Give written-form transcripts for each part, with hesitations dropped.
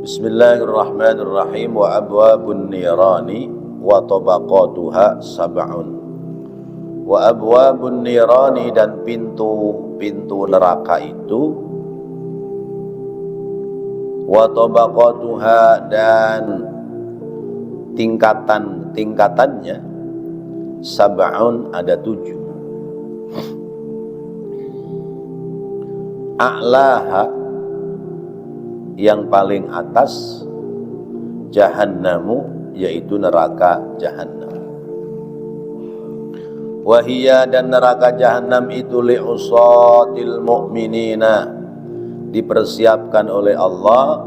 Bismillahirrahmanirrahim. Wa abwabun nirani wa tabaqatuha sab'un. Wa abwabun nirani, dan pintu-pintu neraka itu, wa tabaqatuha, dan tingkatan-tingkatannya, sab'un, ada 7. A'laha, yang paling atas, jahannamu, yaitu neraka jahannam. Wahia, dan neraka jahannam itu li'usatil mu'minina, dipersiapkan oleh Allah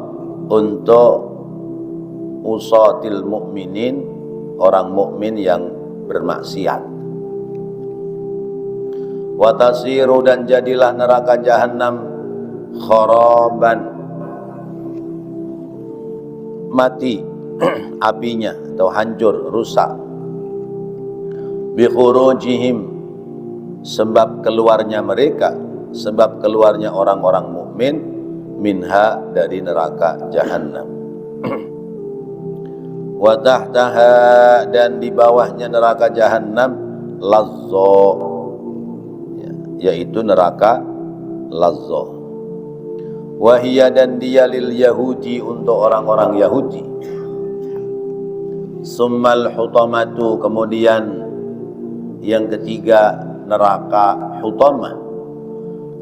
untuk usatil mu'minin, orang mukmin yang bermaksiat. Watasiru, dan jadilah neraka jahannam kharaban, mati apinya atau hancur, rusak. Bikhurujihim, sebab keluarnya mereka, sebab keluarnya orang-orang mukmin, minha, dari neraka jahannam. Wa tahtaha, dan di bawahnya neraka jahannam, lazza, yaitu neraka lazza. Wahia, dan dia lil Yahudi, untuk orang-orang Yahudi. Summal hutamatu, kemudian yang ketiga neraka hutamah,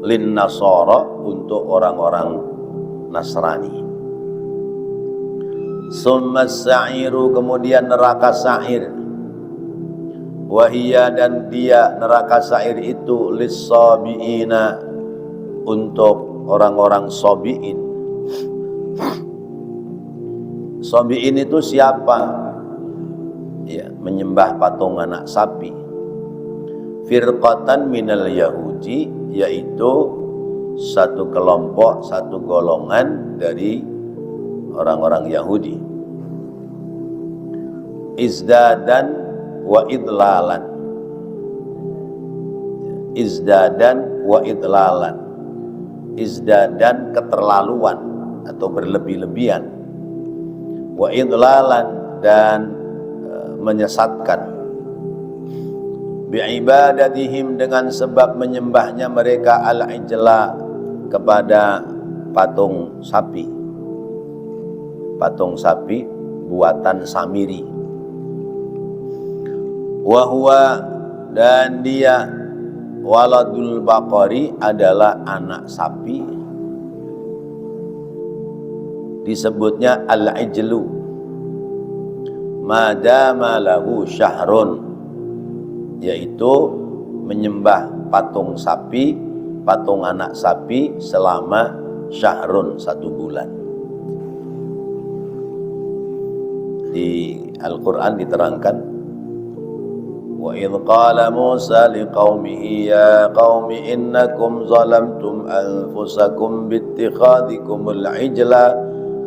lin Nasara, untuk orang-orang Nasrani. Summas sa'iru, kemudian neraka sa'ir. Wahia, dan dia neraka sa'ir itu lis-sabiina, untuk orang-orang sobi'in. Sobi'in itu siapa? Ya, menyembah patung anak sapi. Firqatan minal Yahudi, yaitu satu kelompok, satu golongan dari orang-orang Yahudi. Izdadan wa idlalan. Izdadan wa idlalan. Izdadan, keterlaluan atau berlebih-lebihan. Wa idlalan, dan menyesatkan. Bi'ibadatihim, dengan sebab menyembahnya mereka al-ijla, kepada patung sapi. Patung sapi buatan Samiri. Wa huwa, dan dia waladul baqari, adalah anak sapi. Disebutnya al-ijlu madama lahu syahrun, yaitu menyembah patung sapi, patung anak sapi, selama syahrun, 1 bulan. Di Al-Quran diterangkan, wa idh qala Musa liqaumihi ya qaumi innakum zalamtum anfusakum bittikhadhikumul ijla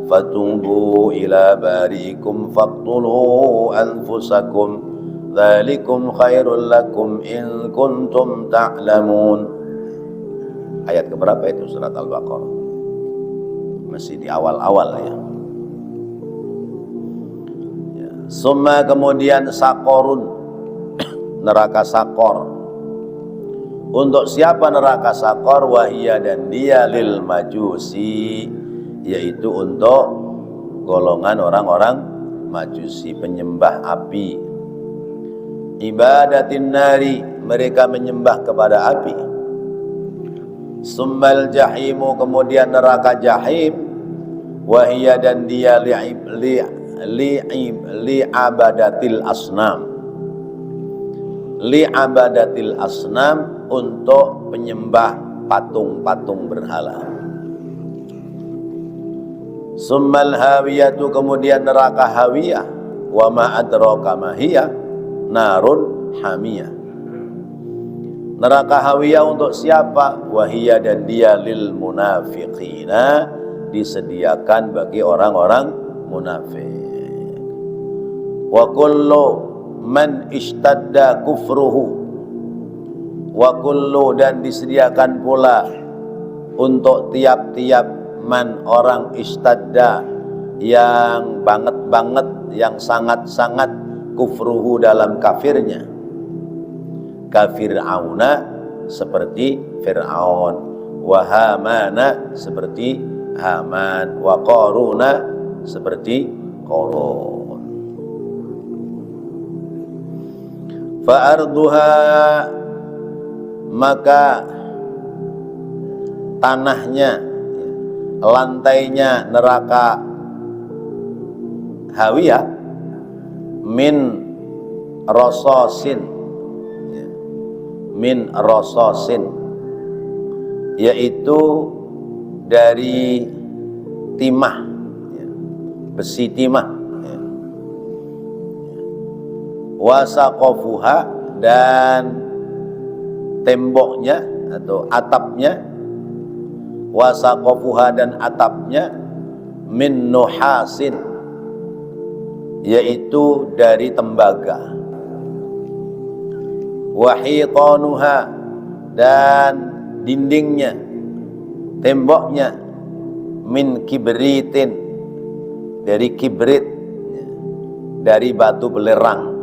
fatubu ila bari'ikum faqtulu anfusakum dzalikum khairul lakum in kuntum ta'lamun. Ayat keberapa itu surat Al-Baqarah? Masih di awal-awal ya. Summa, kemudian sakorun, neraka sakor. Untuk siapa neraka sakor? Wahia, dan dia lil majusi, yaitu untuk golongan orang-orang majusi, penyembah api. Ibadatin nari, mereka menyembah kepada api. Summal jahimu, kemudian neraka jahim. Wahia, dan dia li'abadatil asnam. Li'abadatil asnam, untuk penyembah patung-patung berhala. Summal hawiyatu, kemudian neraka hawiyah. Wa ma adraka ma hiya narun hamiyah. Neraka hawiyah untuk siapa? Wahiyah, dan dia lil munafiqina, disediakan bagi orang-orang munafik. Wa kullu man ishtadda kufruhu, wa kullu, dan disediakan pula untuk tiap-tiap man, orang, istadda, yang banget-banget, yang sangat-sangat kufruhu dalam kafirnya. Kafir'auna seperti Fir'aun, wa Hamana seperti Haman, wa Qaruna seperti Qarun. Fa'arduha, maka tanahnya, lantainya neraka hawiyah, min rososin, min rososin, yaitu dari timah, besi timah. Wasaqafuha, dan temboknya atau atapnya, wasaqafuha, dan atapnya, min nuhasin, yaitu dari tembaga. Wahitanuha, dan dindingnya, temboknya, min kibritin, dari kibrit, dari batu belerang.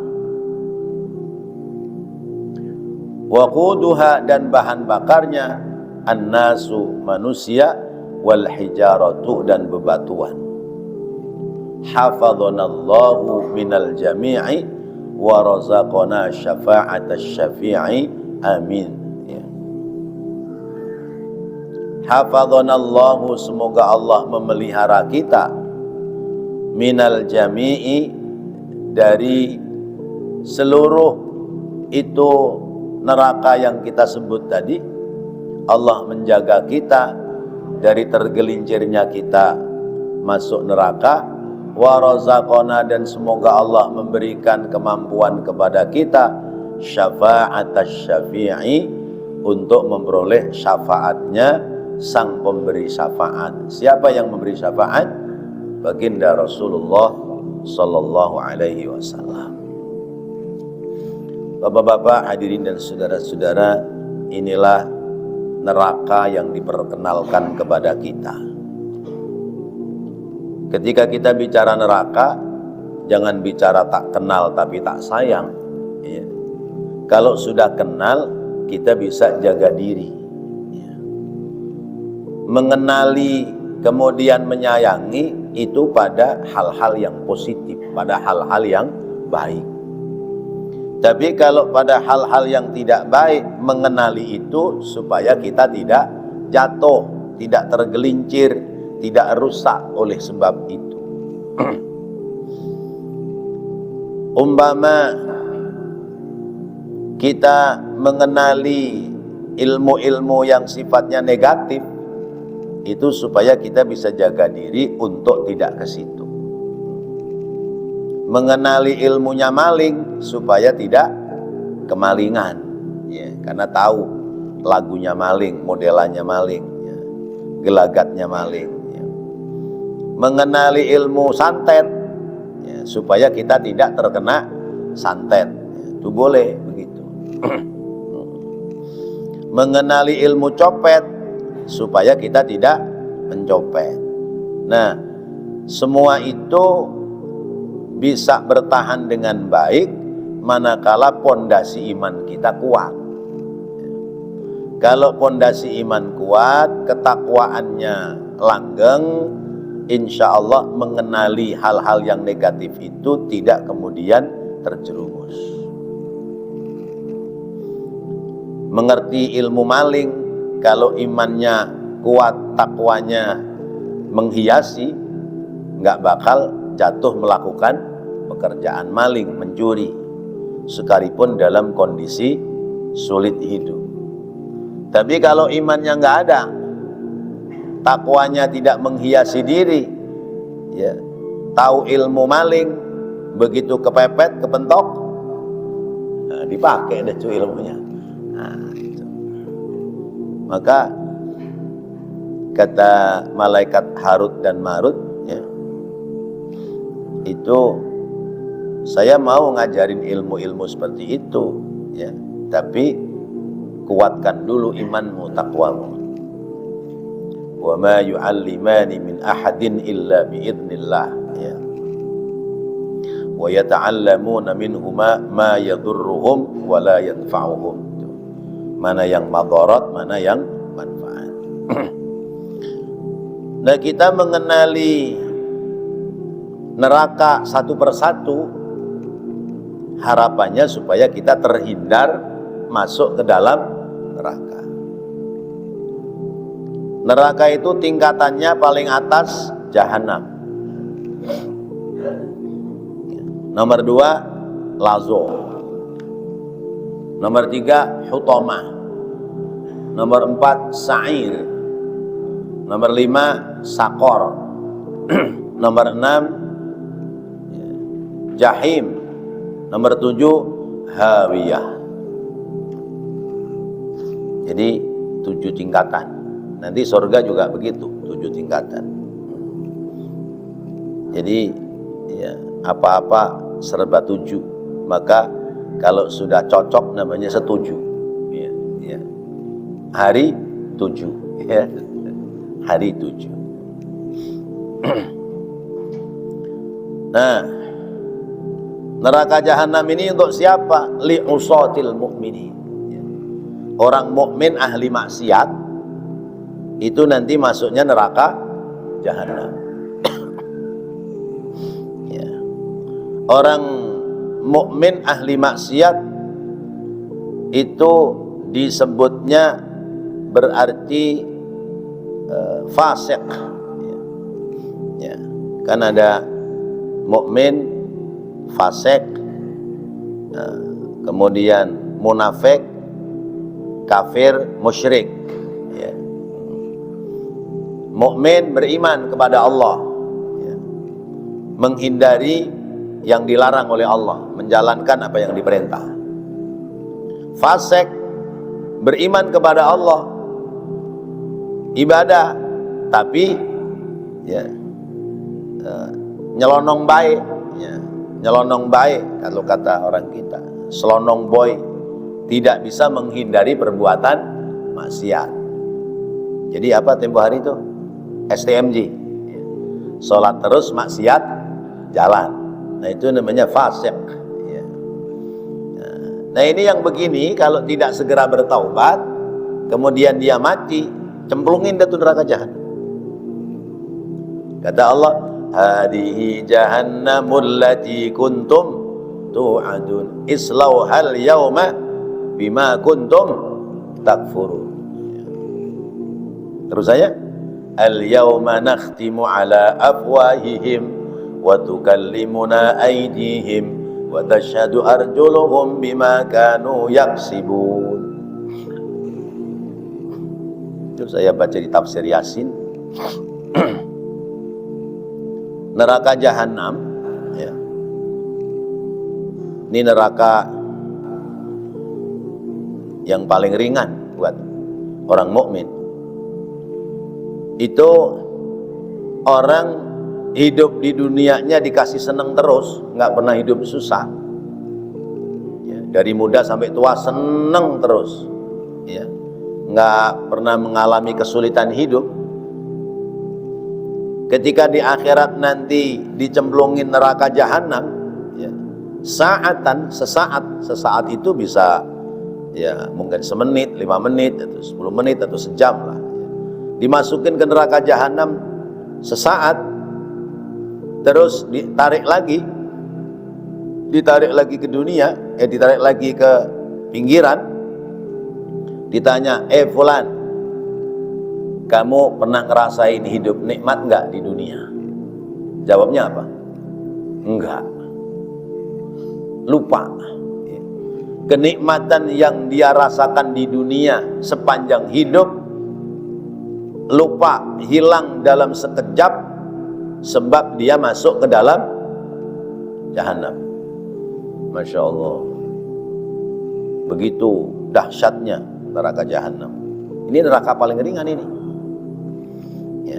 Waquduha, dan bahan bakarnya, annasu, manusia, wal hijaratu, dan bebatuan. Hafadhanallahu minal jami'i wa razaqana syafa'atas syafi'i, amin. Ya. Hafadhanallahu, semoga Allah memelihara kita, minal jami'i, dari seluruh itu neraka yang kita sebut tadi. Allah menjaga kita dari tergelincirnya kita masuk neraka. Wa razaqana, dan semoga Allah memberikan kemampuan kepada kita, syafa'atas syafi'i, untuk memperoleh syafaatnya sang pemberi syafaat. Siapa yang memberi syafaat? Baginda Rasulullah sallallahu alaihi wasallam. Bapak-bapak, hadirin dan saudara-saudara, inilah neraka yang diperkenalkan kepada kita. Ketika kita bicara neraka, jangan bicara tak kenal tapi tak sayang. Ya. Kalau sudah kenal, kita bisa jaga diri. Ya. Mengenali kemudian menyayangi itu pada hal-hal yang positif, pada hal-hal yang baik. Tapi kalau pada hal-hal yang tidak baik, mengenali itu supaya kita tidak jatuh, tidak tergelincir, tidak rusak oleh sebab itu. Umpama kita mengenali ilmu-ilmu yang sifatnya negatif, itu supaya kita bisa jaga diri untuk tidak ke situ. Mengenali ilmunya maling supaya tidak kemalingan, ya, karena tahu lagunya maling, modelannya maling, ya, gelagatnya maling. Ya. Mengenali ilmu santet, ya, supaya kita tidak terkena santet, ya, itu boleh begitu. Mengenali ilmu copet supaya kita tidak mencopet. Nah, semua itu bisa bertahan dengan baik manakala pondasi iman kita kuat. Kalau pondasi iman kuat, ketakwaannya langgeng, insya Allah mengenali hal-hal yang negatif itu tidak kemudian terjerumus. Mengerti ilmu maling, kalau imannya kuat, takwanya menghiasi, nggak bakal jatuh melakukan pekerjaan maling, mencuri, sekalipun dalam kondisi sulit hidup. Tapi kalau imannya nggak ada, takwanya tidak menghiasi diri, ya, tahu ilmu maling, begitu kepepet, kepentok, nah, dipakai deh tuh ilmunya. Nah, itu. Maka kata malaikat Harut dan Marut, ya, itu saya mau ngajarin ilmu-ilmu seperti itu, ya, tapi kuatkan dulu imanmu, takwamu. wa ma yu'allimani min ahadin illa biidznillah, ya. Wa yata'allamuna minhuma ma yadurruhum wa la yanfa'uhum. Mana yang madarat, mana yang manfaat. Nah, kita mengenali neraka satu persatu, harapannya supaya kita terhindar masuk ke dalam neraka. Neraka itu tingkatannya paling atas jahanam. Nomor 2 lazo. Nomor 3 hutamah. Nomor 4 sa'ir. Nomor 5 sakor. Nomor 6 jahim. Nomor 7 hawiyah. Jadi 7 tingkatan. Nanti surga juga begitu, 7 tingkatan. Jadi ya, apa-apa serba 7. Maka kalau sudah cocok namanya setuju. Ya, ya. Hari 7. Ya. Hari 7. Nah, neraka jahanam ini untuk siapa? Li'usatil mu'minin. Orang mukmin ahli maksiat itu nanti masuknya neraka jahanam. Ya. Orang mukmin ahli maksiat itu disebutnya berarti fasik. Ya. Ya. Kan ada mukmin, fasik, kemudian munafik, kafir, musyrik. Ya. Mukmin beriman kepada Allah, ya. Menghindari yang dilarang oleh Allah, menjalankan apa yang diperintah. Fasik beriman kepada Allah, ibadah, tapi ya, nyelonong baik, ya. Nyelonong baik kalau kata orang kita, selonong boy, tidak bisa menghindari perbuatan maksiat. Jadi apa tempo hari itu? STMJ, sholat terus maksiat jalan. Nah itu namanya fasik. Nah ini yang begini kalau tidak segera bertaubat, kemudian dia mati, cemplungin dia neraka jahanam. Kata Allah, hadihi jahannamul lati kuntum tu'adun islauhal yawma bima kuntum takfurun. Terus saya, al yawma nakhtimu ala afwahihim wa tukallimuna aydihim wa tashhadu arjuluhum bima kanu yaksibun. Terus saya baca di tafsir Yasin. Neraka jahanam, ya. Ini neraka yang paling ringan buat orang mukmin. Itu orang hidup di dunianya dikasih seneng terus, nggak pernah hidup susah. Ya, dari muda sampai tua seneng terus, ya, nggak pernah mengalami kesulitan hidup. Ketika di akhirat nanti dicemplungin neraka jahanam, ya, sesaat itu bisa, ya mungkin semenit, 5 menit, atau 10 menit, atau sejam lah. Dimasukin ke neraka jahanam sesaat, terus ditarik lagi ke dunia, ditarik lagi ke pinggiran, ditanya, fulan, kamu pernah ngerasain hidup nikmat enggak di dunia? Jawabnya apa? Enggak. Lupa. Kenikmatan yang dia rasakan di dunia sepanjang hidup lupa, hilang dalam sekejap, sebab dia masuk ke dalam jahanam. Masya Allah, begitu dahsyatnya neraka jahanam. Ini neraka paling ringan ini, ya.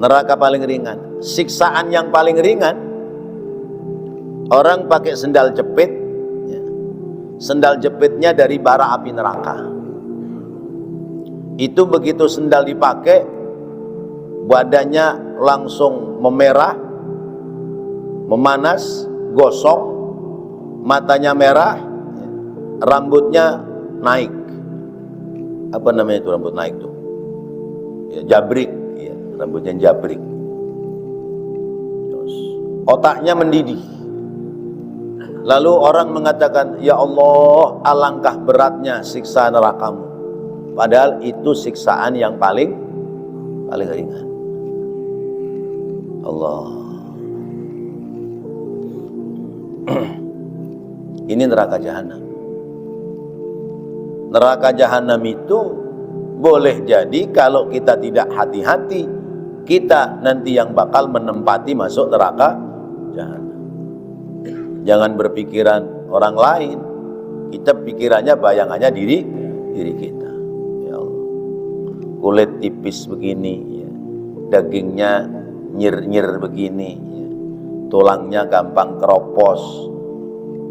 Neraka paling ringan. Siksaan yang paling ringan, orang pakai sendal jepit, ya. Sendal jepitnya dari bara api neraka. Itu begitu sendal dipakai, badannya langsung memerah, memanas, gosong, matanya merah, rambutnya naik. Apa namanya itu rambut naik tuh? Ya, jabrik, ya, rambutnya jabrik. Terus, otaknya mendidih. Lalu orang mengatakan, ya Allah, alangkah beratnya siksa nerakamu. Padahal itu siksaan yang paling ringan. Allah. Ini neraka jahanam. Neraka jahanam itu boleh jadi kalau kita tidak hati-hati, kita nanti yang bakal menempati masuk neraka jahanam. Jangan berpikiran orang lain, kita pikirannya, bayangannya diri kita. Ya Allah, kulit tipis begini, ya. Dagingnya nyir-nyir begini, ya. Tulangnya gampang keropos,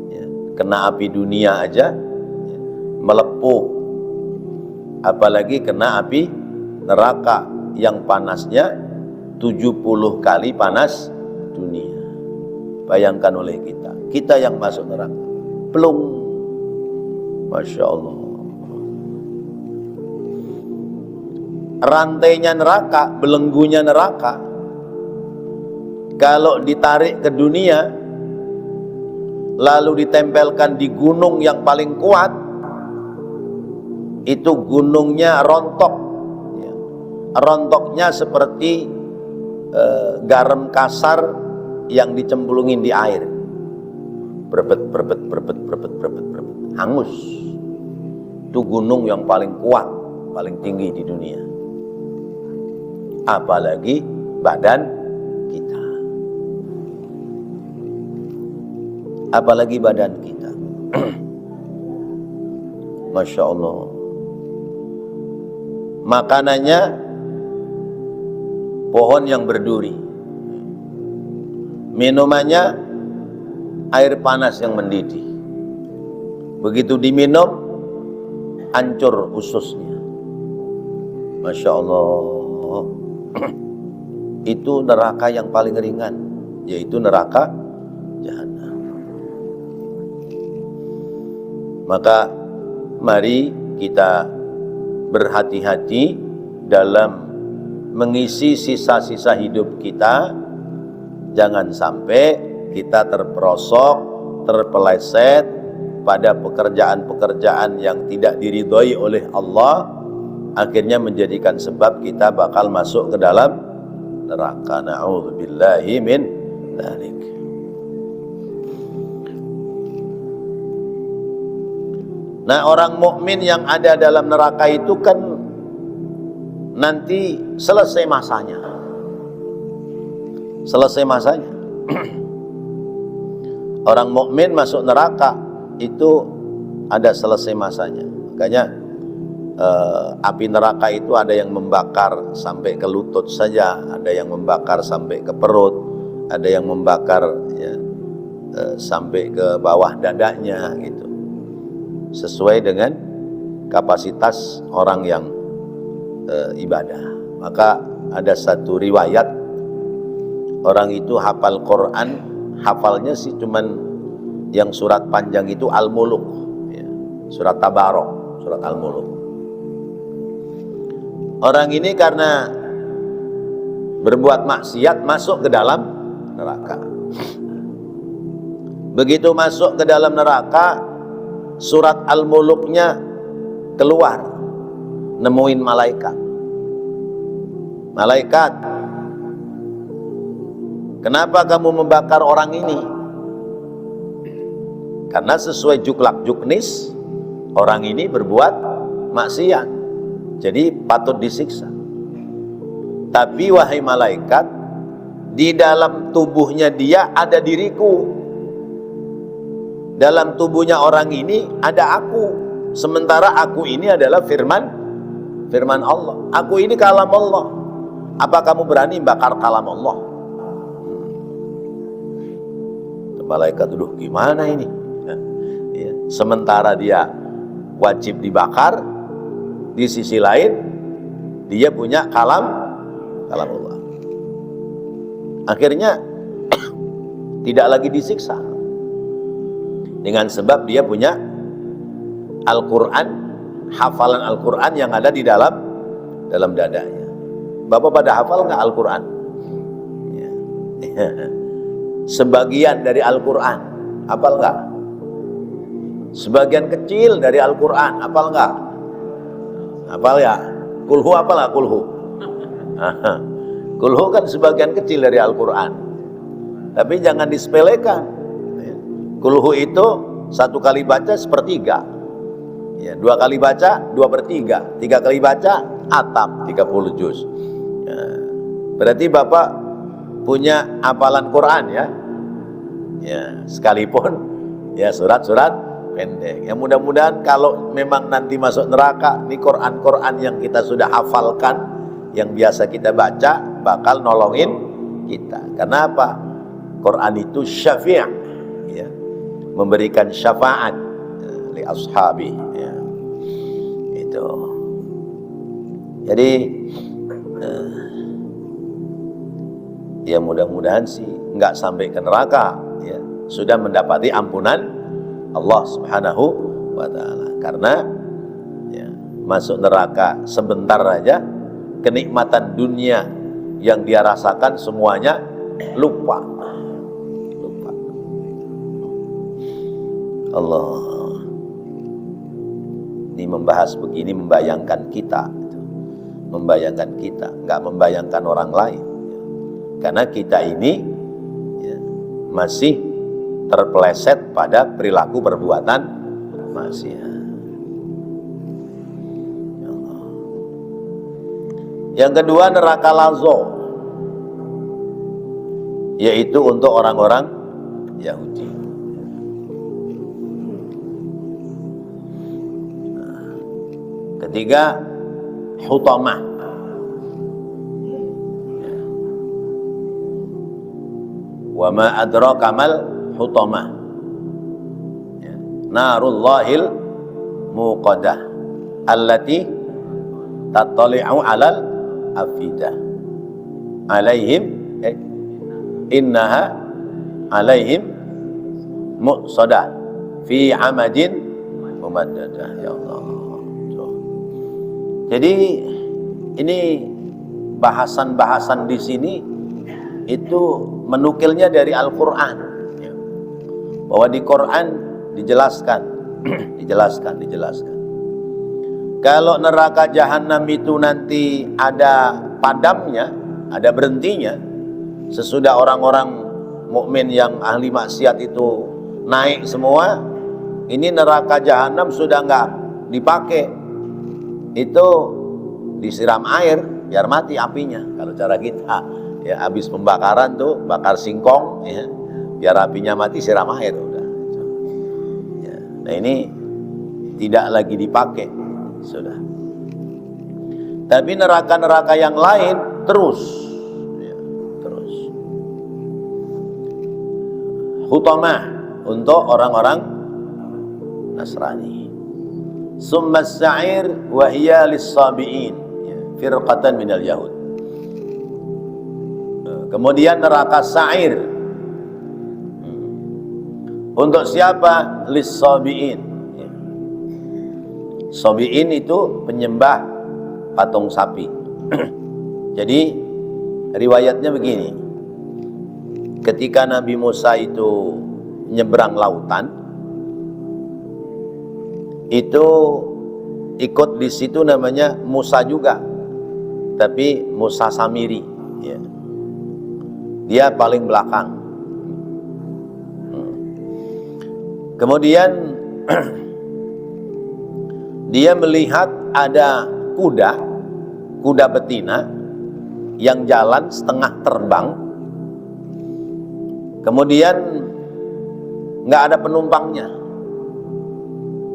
ya. Kena api dunia aja melepuh, apalagi kena api neraka yang panasnya 70 kali panas dunia. Bayangkan oleh kita yang masuk neraka, plung, Masya Allah. Rantainya neraka, belenggunya neraka, kalau ditarik ke dunia lalu ditempelkan di gunung yang paling kuat, itu gunungnya rontok, ya. Rontoknya seperti garam kasar yang dicemplungin di air, berbet, hangus. Itu gunung yang paling kuat, paling tinggi di dunia. Apalagi badan kita, apalagi badan kita. Masya Allah. Makanannya pohon yang berduri, minumannya air panas yang mendidih. Begitu diminum, hancur ususnya. Masya Allah. Itu neraka yang paling ringan, yaitu neraka jahanam. Maka mari kita berhati-hati dalam mengisi sisa-sisa hidup kita. Jangan sampai kita terperosok, terpeleset pada pekerjaan-pekerjaan yang tidak diridhoi oleh Allah, akhirnya menjadikan sebab kita bakal masuk ke dalam neraka. Na'udzubillahi min dzalik. Nah, orang mukmin yang ada dalam neraka itu kan nanti selesai masanya. Selesai masanya. Orang mukmin masuk neraka itu ada selesai masanya. Makanya api neraka itu ada yang membakar sampai ke lutut saja, ada yang membakar sampai ke perut, ada yang membakar ya, sampai ke bawah dadanya gitu. Sesuai dengan kapasitas orang yang ibadah. Maka ada satu riwayat, orang itu hafal Quran, hafalnya sih cuman yang surat panjang itu Al-Muluk, ya, surat Tabarok, surat Al-Muluk. Orang ini karena berbuat maksiat masuk ke dalam neraka. Begitu masuk ke dalam neraka, surat Al-Muluknya keluar, nemuin malaikat. Malaikat, kenapa kamu membakar orang ini? Karena sesuai juklak juknis, orang ini berbuat maksiat, jadi patut disiksa. Tapi wahai malaikat, di dalam tubuhnya dia ada diriku. Dalam tubuhnya orang ini ada aku, sementara aku ini adalah firman Allah. Aku ini kalam Allah. Apa kamu berani bakar kalam Allah? Malaikat, duh gimana ini? Ya, sementara dia wajib dibakar, di sisi lain dia punya kalam kalamullah. Akhirnya tidak lagi disiksa dengan sebab dia punya Al-Quran, hafalan Al-Quran yang ada di dalam dadanya. Bapak pada hafal nggak Al-Quran? Ya. Sebagian dari Al-Quran hafal nggak? Sebagian kecil dari Al-Quran hafal nggak? Hafal ya? Kulhu hafal nggak kulhu? Kulhu kan sebagian kecil dari Al-Quran, tapi jangan disepelekan. Kulhu itu satu kali baca sepertiga, ya, dua kali baca 2/3, 3 kali baca atap 30 juz. Ya, berarti Bapak punya hafalan Quran ya, ya sekalipun ya surat-surat pendek. Ya mudah-mudahan kalau memang nanti masuk neraka, ini Quran yang kita sudah hafalkan, yang biasa kita baca, bakal nolongin kita. Karena apa? Quran itu syafi', ya, memberikan syafaat li ashabi, ya. Itu. Jadi ya mudah-mudahan sih nggak sampai ke neraka, ya, sudah mendapati ampunan Allah Subhanahu wa ta'ala. Karena ya, masuk neraka sebentar aja, kenikmatan dunia yang dia rasakan semuanya lupa. Allah, ini membahas begini membayangkan kita, nggak membayangkan orang lain, karena kita ini ya, masih terpeleset pada perilaku perbuatan maksiat. Ya Allah. Yang kedua, neraka lazo, yaitu untuk orang-orang Yahudi. Ketiga, hutamah, wa ma adraka mal hutamah, ya, narullahil muqadah allati tattali'u alal afidah alaihim innaha alaihim muqsadah fi amadin mumaddadah. Ya Allah. Jadi ini bahasan-bahasan di sini itu menukilnya dari Al-Quran, ya, bahwa di Quran dijelaskan, dijelaskan. Kalau neraka jahanam itu nanti ada padamnya, ada berhentinya, sesudah orang-orang mukmin yang ahli maksiat itu naik semua, ini neraka jahanam sudah nggak dipakai. Itu disiram air biar mati apinya. Kalau cara kita ya, habis pembakaran tuh bakar singkong, ya, biar apinya mati siram air udah. Ya, nah ini tidak lagi dipakai sudah. Tapi neraka-neraka yang lain terus, ya, terus. Hutamah untuk orang-orang Nasrani. Summa as-sa'ir wa hiya lis-sabiin, firqatan minal yahud. Kemudian neraka sa'ir untuk siapa? Lis-sabiin. Sabiin itu penyembah patung sapi. Jadi riwayatnya begini, ketika Nabi Musa itu nyebrang lautan, itu ikut di situ namanya Musa juga, tapi Musa Samiri, ya. Dia paling belakang. Kemudian dia melihat ada kuda betina yang jalan setengah terbang, kemudian nggak ada penumpangnya.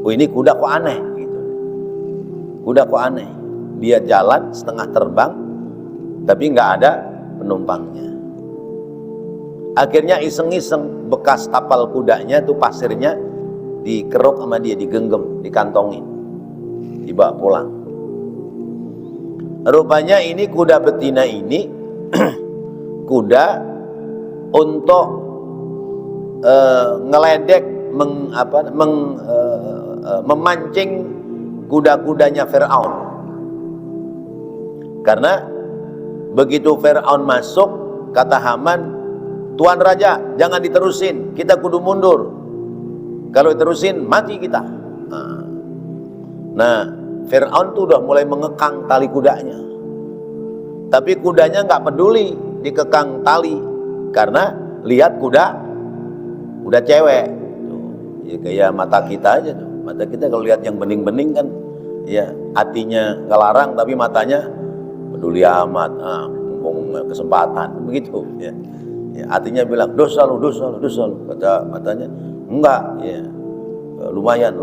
Oh, ini kuda kok aneh gitu. Kuda kok aneh. Dia jalan setengah terbang tapi nggak ada penumpangnya. Akhirnya iseng-iseng bekas tapal kudanya tuh pasirnya dikeruk sama dia, digenggam, dikantongin, dibawa pulang. Rupanya ini kuda betina ini kuda untuk ngeledek, memancing kuda-kudanya Fir'aun. Karena begitu Fir'aun masuk, kata Haman, Tuan Raja, jangan diterusin, kita kudu mundur. Kalau diterusin, mati kita. Nah, Fir'aun tuh udah mulai mengekang tali kudanya. Tapi kudanya nggak peduli dikekang tali, karena lihat kuda cewek. Ya, kayak mata kita aja tuh. Mata kita kalau lihat yang bening-bening kan, ya hatinya ngelarang tapi matanya peduli amat. Kesempatan begitu. Ya, hatinya bilang dosa lu. Kata matanya enggak. Ya, lumayan.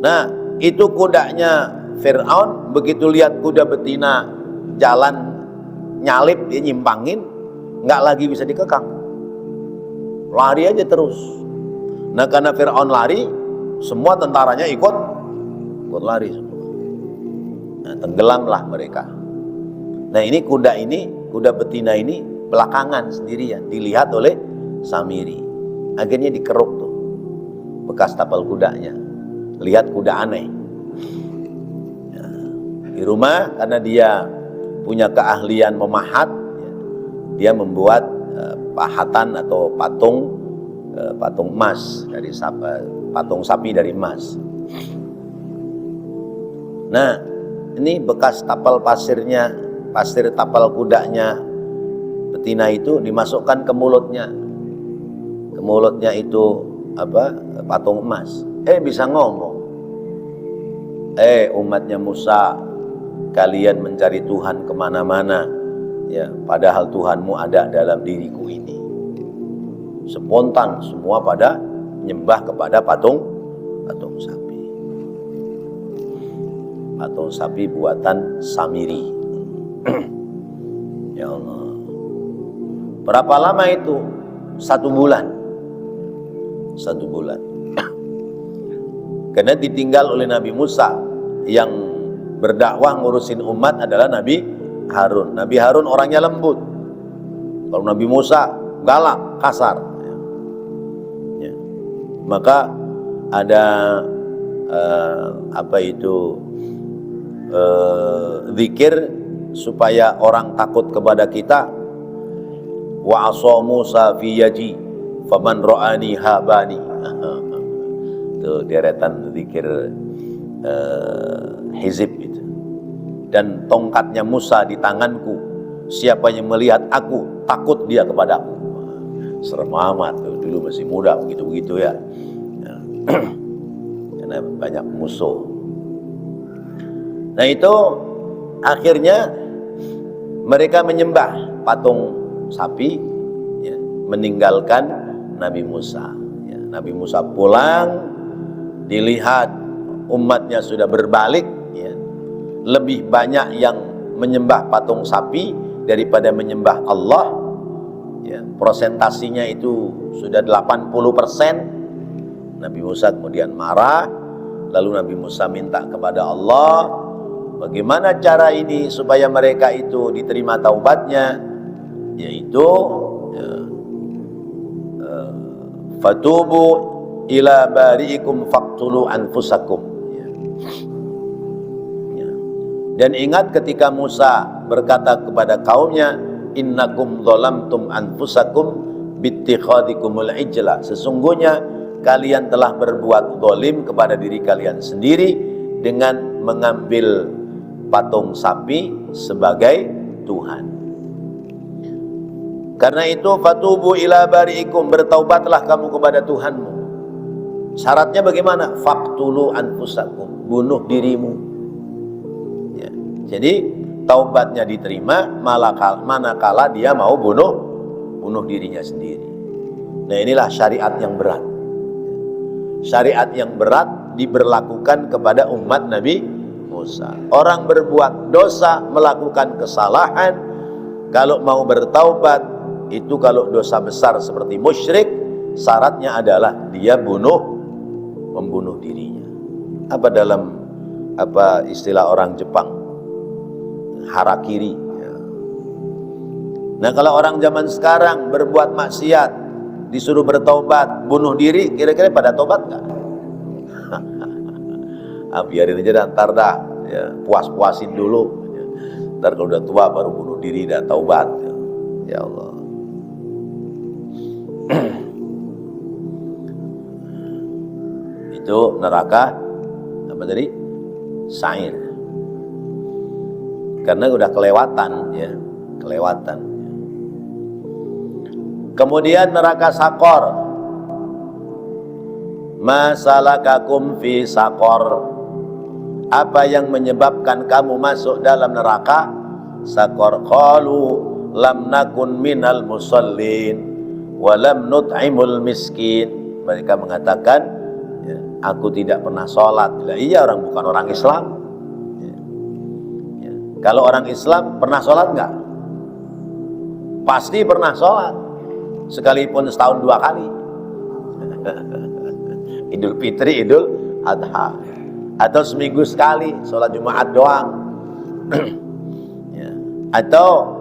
Nah, itu kudanya Fir'aun begitu lihat kuda betina jalan nyalip, dia nyimpangin, nggak lagi bisa dikekang, lari aja terus. Nah, karena Fir'aun lari, semua tentaranya ikut lari semua. Nah, tenggelamlah mereka. Nah, ini kuda betina ini belakangan sendirian dilihat oleh Samiri. Akhirnya dikeruk tuh bekas tapal kudanya. Lihat kuda aneh. Ya, di rumah karena dia punya keahlian memahat, ya, dia membuat pahatan atau patung emas dari patung sapi dari emas. Nah, ini bekas tapal pasir tapal kudanya betina itu dimasukkan ke mulutnya. Ke mulutnya itu patung emas. Bisa ngomong. Umatnya Musa, kalian mencari Tuhan kemana-mana, ya, padahal Tuhanmu ada dalam diriku ini. Spontan semua pada nyembah kepada patung sapi. Patung sapi buatan Samiri. Ya Allah. Berapa lama itu? 1 bulan. 1 bulan. Karena ditinggal oleh Nabi Musa, yang berdakwah ngurusin umat adalah Nabi Harun. Nabi Harun orangnya lembut. Kalau Nabi Musa galak, kasar. Ya. Maka ada zikir supaya orang takut kepada kita. Wa asa Musa fi yaji faman ra'ani habani. Itu deretan zikir hizib itu. Dan tongkatnya Musa di tanganku, siapa yang melihat aku takut dia kepadaku. Serem amat tuh, dulu masih muda begitu ya. Karena banyak musuh. Nah, itu akhirnya mereka menyembah patung sapi, ya, meninggalkan Nabi Musa. Ya, Nabi Musa pulang, dilihat umatnya sudah berbalik, ya, lebih banyak yang menyembah patung sapi daripada menyembah Allah, ya, prosentasinya itu sudah 80%. Nabi Musa kemudian marah, lalu Nabi Musa minta kepada Allah, bagaimana cara ini supaya mereka itu diterima taubatnya, yaitu fatubu ila bari'ikum faqtulu anfusakum. Dan ingat ketika Musa berkata kepada kaumnya, innakum dzalamtum anfusakum bittikhadikumul ijla, sesungguhnya kalian telah berbuat zalim kepada diri kalian sendiri dengan mengambil patung sapi sebagai Tuhan. Karena itu fatubu ila bari'ikum, bertaubatlah kamu kepada Tuhanmu. Syaratnya bagaimana? Faqtulu anfusakum, bunuh dirimu. Ya. Jadi taubatnya diterima manakala dia mau bunuh dirinya sendiri. Nah, inilah syariat yang berat. Syariat yang berat diberlakukan kepada umat Nabi Musa. Orang berbuat dosa, melakukan kesalahan, kalau mau bertaubat, itu kalau dosa besar seperti musyrik, syaratnya adalah dia membunuh dirinya. Apa dalam istilah orang Jepang, harakiri. Nah, kalau orang zaman sekarang berbuat maksiat, disuruh bertobat, bunuh diri, kira-kira pada tobat nggak? Biarin aja, ntar dah, ya, puas-puasin dulu. Ntar kalau udah tua baru bunuh diri, dah taubat. Ya Allah. Itu neraka apa tadi? Sa'ir. Karena udah kelewatan, ya, kelewatan. Kemudian neraka Sakor. Masalakakum fi Sakor. Apa yang menyebabkan kamu masuk dalam neraka Sakor? Qalu lam nakun minal musallin wa lam nut'imul miskin. Mereka mengatakan, ya, aku tidak pernah sholat. Iya, orang bukan orang Islam. Ya. Ya. Kalau orang Islam pernah sholat nggak? Pasti pernah sholat. Sekalipun setahun 2 kali. Idul Fitri, Idul Adha. Atau seminggu sekali, sholat Jumat doang. Ya. Atau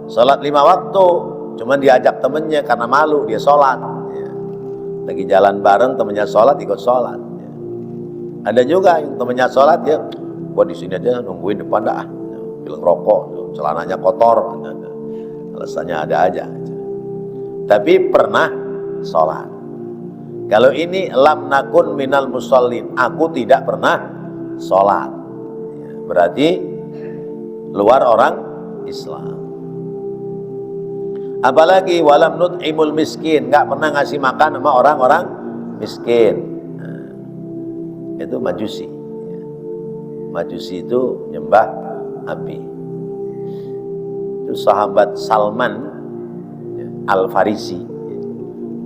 sholat 5 waktu, cuman diajak temennya karena malu, dia sholat. Ya. Lagi jalan bareng, temennya sholat, ikut sholat. Ya. Ada juga yang temennya sholat, ya, gua di sini aja nungguin depan dah, bilang rokok, celananya kotor. Alasannya ada aja. Tapi pernah sholat. Kalau ini lam nakun minal musallin, aku tidak pernah sholat, ya, berarti luar orang Islam. Apalagi walam nut'imul miskin, nggak pernah ngasih makan sama orang-orang miskin. Nah, itu majusi. Majusi itu nyembah api. Itu sahabat Salman Al-Farisi.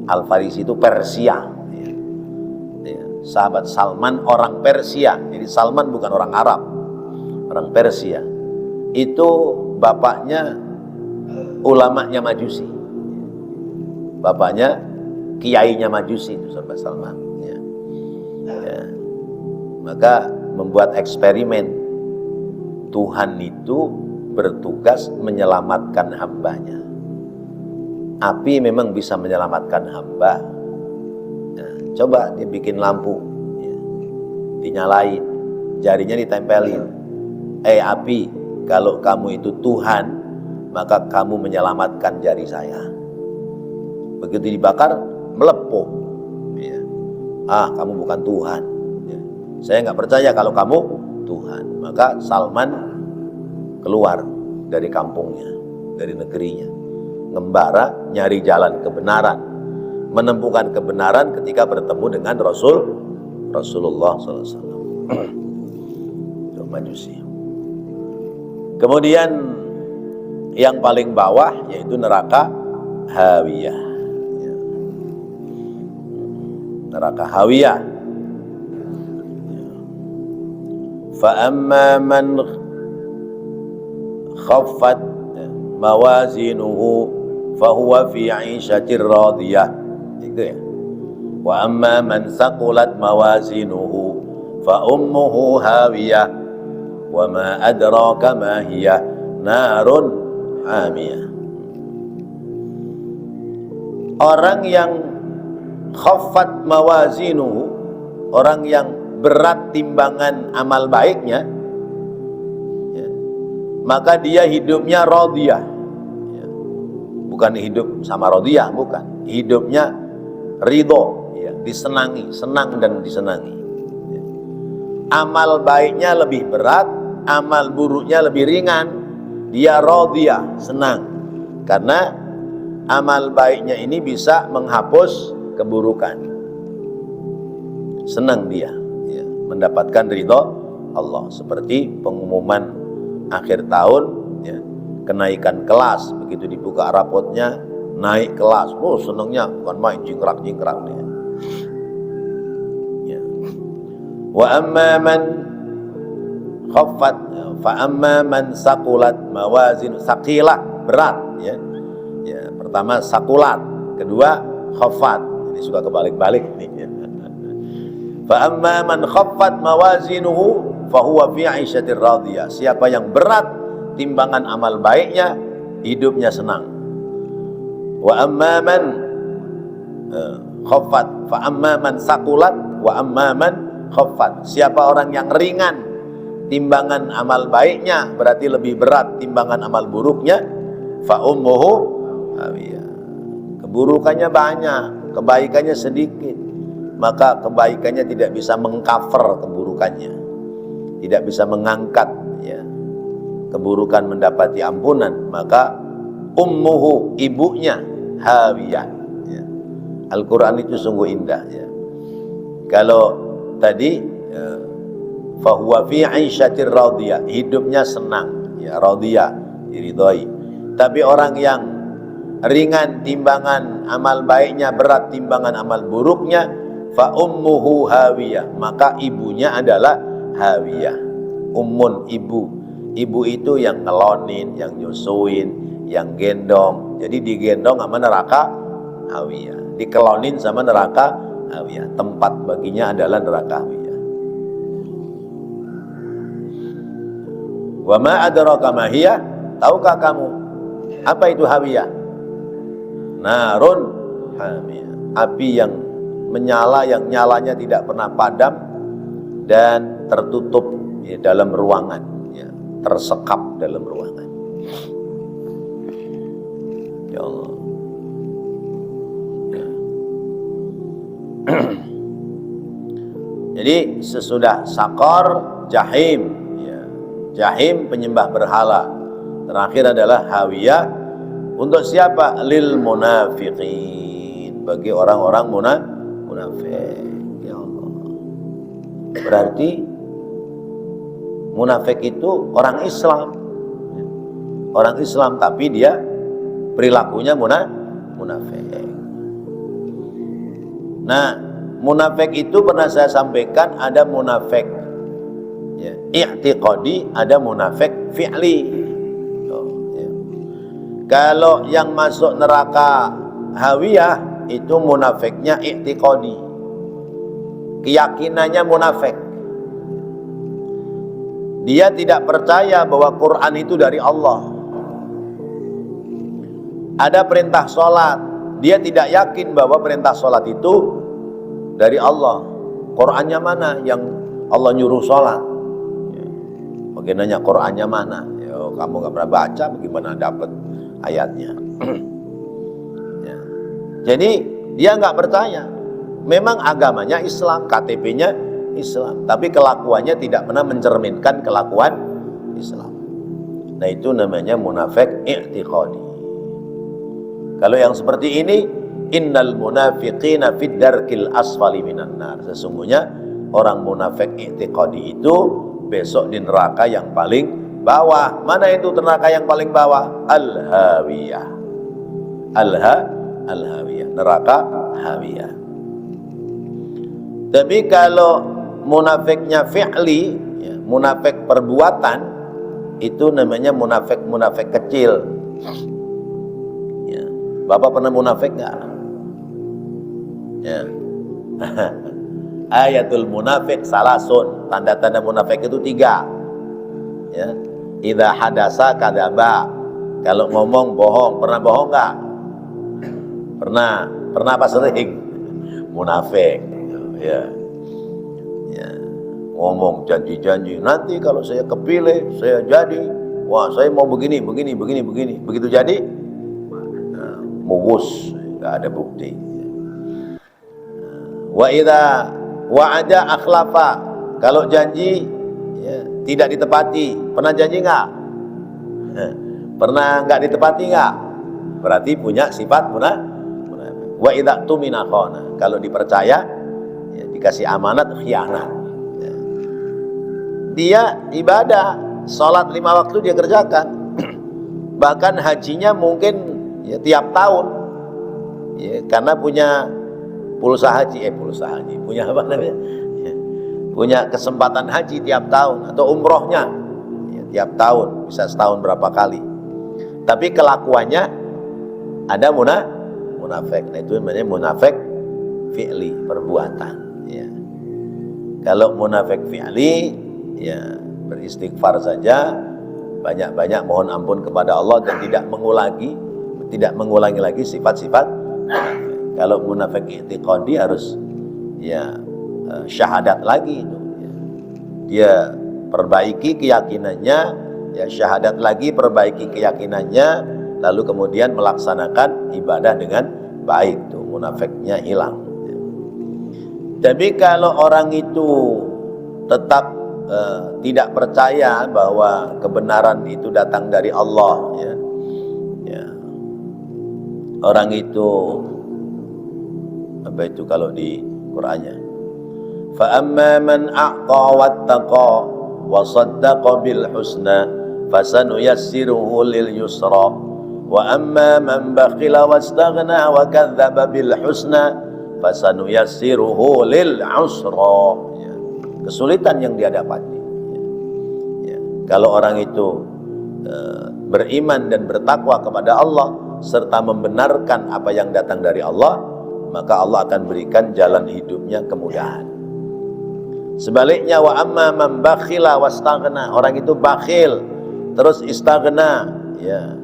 Al-Farisi itu Persia. Sahabat Salman orang Persia. Jadi Salman bukan orang Arab, orang Persia. Itu bapaknya ulamanya Majusi. Bapaknya kiainya Majusi itu sahabat Salman. Ya. Ya. Maka membuat eksperimen. Tuhan itu bertugas menyelamatkan hambanya. Api memang bisa menyelamatkan hamba. Nah, coba dibikin lampu, ya, dinyalain, jarinya ditempelin. Api, kalau kamu itu Tuhan, maka kamu menyelamatkan jari saya. Begitu dibakar, melepuh. Ya. Kamu bukan Tuhan. Ya. Saya nggak percaya kalau kamu Tuhan. Maka Salman keluar dari kampungnya, dari negerinya. Ngembara, nyari jalan kebenaran, menemukan kebenaran ketika bertemu dengan Rasulullah SAW. Itu Majusi. Kemudian yang paling bawah yaitu neraka Hawiyah. Neraka Hawiyah. Fa amma man khaffat mawazinuhu fahuwa fi 'ishatir radiyah. Itu ya. Wa amma man saqulat mawazinuhu fa ummuhu hawiyah wa ma adraka ma hiya narun hamiyah. Orang yang khaffat mawazinuhu, orang yang berat timbangan amal baiknya, ya, maka dia hidupnya radiyah. Bukan hidup sama rodiyah, bukan. Hidupnya ridho, ya, disenangi, senang dan disenangi. Ya. Amal baiknya lebih berat, amal buruknya lebih ringan. Dia rodiyah, senang. Karena amal baiknya ini bisa menghapus keburukan. Senang dia, ya, mendapatkan ridho Allah. Seperti pengumuman akhir tahun, ya, kenaikan kelas, begitu dibuka rapotnya naik kelas, senangnya bukan main, jingkrak-jingkrak dia. Ya. Wa amma man khaffat fa amma man saqulat mawazin, saqilah, berat, ya. Ya, pertama saqulat, kedua khaffat. Ini suka kebalik-balik nih. Ya. Fa amma man khaffat mawazinuhu fahuwa fi 'ishatir radiyah. Siapa yang berat timbangan amal baiknya, hidupnya senang. Wa amma man khaffat fa amma man saqulat wa amma man khaffat. Siapa orang yang ringan timbangan amal baiknya, berarti lebih berat timbangan amal buruknya, fa ummuhu hawiyah. Keburukannya banyak, kebaikannya sedikit, maka kebaikannya tidak bisa mengcover keburukannya, tidak bisa mengangkat ya keburukan mendapati ampunan, maka ummuhu, ibunya, hawiyah ya. Al-Quran itu sungguh indah ya. Kalau tadi fahuwa fi 'ishatir radiyah, hidupnya senang ya, radiyah, diridhoi. Tapi orang yang ringan timbangan amal baiknya, berat timbangan amal buruknya, fa ummuhu hawiyah, maka ibunya adalah hawiyah. Ummun, ibu. Ibu itu yang ngelonin, yang nyusuin, yang gendong. Jadi digendong sama neraka hawiyah, dikelonin sama neraka hawiyah. Tempat baginya adalah neraka hawiyah. Wa ma adraka ma hiya? Tahukah kamu apa itu hawiyah? Narun hamiyah, api yang menyala, yang nyalanya tidak pernah padam dan tertutup ya, dalam ruangan ya, tersekap dalam ruangan. Ya Allah ya. Jadi sesudah sakor, jahim ya. Jahim penyembah berhala, terakhir adalah hawiyah. Untuk siapa? Lil munafiqin, bagi orang-orang munafik. Ya Allah. Berarti munafik itu orang Islam. Orang Islam tapi dia perilakunya munafik. Nah, munafik itu pernah saya sampaikan, ada munafik ya, i'tiqadi, ada munafik fi'li. Kalau yang masuk neraka hawiyah itu munafiknya i'tiqadi, keyakinannya munafik. Dia tidak percaya bahwa Quran itu dari Allah. Ada perintah sholat, dia tidak yakin bahwa perintah sholat itu dari Allah. Qurannya mana yang Allah nyuruh sholat? Bagaimana Qurannya mana? Yo, kamu gak pernah baca, bagaimana dapat ayatnya? Ya. Jadi dia nggak percaya. Memang agamanya Islam, KTP-nya Islam, tapi kelakuannya tidak pernah mencerminkan kelakuan Islam. Nah itu namanya munafik i'tiqadi. Kalau yang seperti ini, innal munafiqina fid darkil asfali minan nar. Sesungguhnya orang munafik i'tiqadi itu besok di neraka yang paling bawah. Mana itu neraka yang paling bawah? Al-hawiyah. Al-hawiyah, neraka hawiyah. Tapi kalau munafiknya fi'li ya, munafik perbuatan, itu namanya munafik kecil ya. Bapak pernah munafik nggak? Ya. Ayatul munafik salasun, tanda-tanda munafik itu 3 ya. Idza hadasa kadzaba, kalau ngomong bohong. Pernah bohong nggak? Pernah apa sering? Munafik ya. Ya. Ngomong janji-janji, nanti kalau saya kepilih, saya jadi, wah saya mau begini. Begitu jadi, nah, mugus, nggak ada bukti. Wa idza wa'ada akhlafa, kalau janji ya, tidak ditepati. Pernah janji nggak? Pernah nggak ditepati nggak? Berarti punya sifat munafik. Wa idza tumina khana, kalau dipercaya ya, dikasih amanat khianat ya. Dia ibadah sholat 5 waktu dia kerjakan, bahkan hajinya mungkin ya, tiap tahun ya, karena punya pulsa haji, punya apa namanya ya, punya kesempatan haji tiap tahun, atau umrohnya ya, tiap tahun, bisa setahun berapa kali. Tapi kelakuannya ada munafik. Nah itu namanya munafik fi'li, perbuatan ya. Kalau munafik fi'li, ya beristighfar saja, banyak-banyak mohon ampun kepada Allah dan tidak mengulangi lagi sifat-sifat munafik. Kalau munafik i'tiqadi harus ya syahadat lagi itu. Dia perbaiki keyakinannya, ya syahadat lagi, perbaiki keyakinannya, lalu kemudian melaksanakan ibadah dengan baik, tuh munafiknya hilang. Tapi kalau orang itu tetap tidak percaya bahwa kebenaran itu datang dari Allah, ya, orang itu apa itu kalau di Qur'annya? Fa amma man a'ta wattaqa wa saddaqa bil husna fasanuyassiruhu lil yusra wa amma man bakhila wastaghna wa kadzdzaba bil husna fasanuyassiruhu lil usra. Ya. Kesulitan yang dihadapi. Ya. Kalau orang itu beriman dan bertakwa kepada Allah serta membenarkan apa yang datang dari Allah, maka Allah akan berikan jalan hidupnya kemudahan. Sebaliknya wa amma man bakhila wastaghna, orang itu bakhil terus istaghna, ya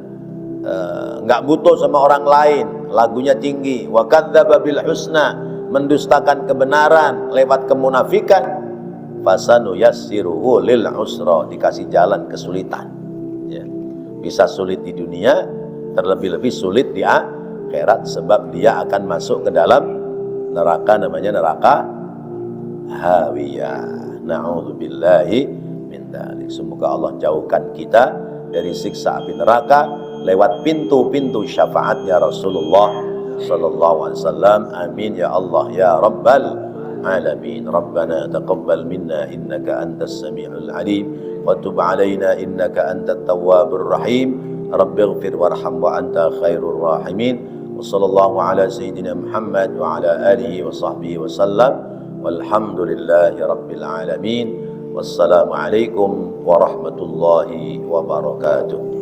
enggak butuh sama orang lain, lagunya tinggi, wa kadzdzaba bil husna, mendustakan kebenaran lewat kemunafikan, fasanu yassiruhu lil usra, dikasih jalan kesulitan, ya. Bisa sulit di dunia, terlebih-lebih sulit di akhirat, sebab dia akan masuk ke dalam neraka, namanya neraka hawiyah. Na'udzubillahi min dzalik. Semoga Allah jauhkan kita dari siksa api neraka lewat pintu-pintu syafaatnya Rasulullah sallallahu alaihi wasallam. Amin ya Allah ya rabbal alamin. Rabbana taqabbal minna innaka antas samiul alim wa tub alaina innaka antat tawwabur rahim. Rabbighfir warham wa anta khairur rahimin. Wa sallallahu ala sayyidina Muhammad wa ala alihi wa sahbihi wa sallam. Walhamdulillahi rabbil alamin. Wassalamu alaikum warahmatullahi wabarakatuh.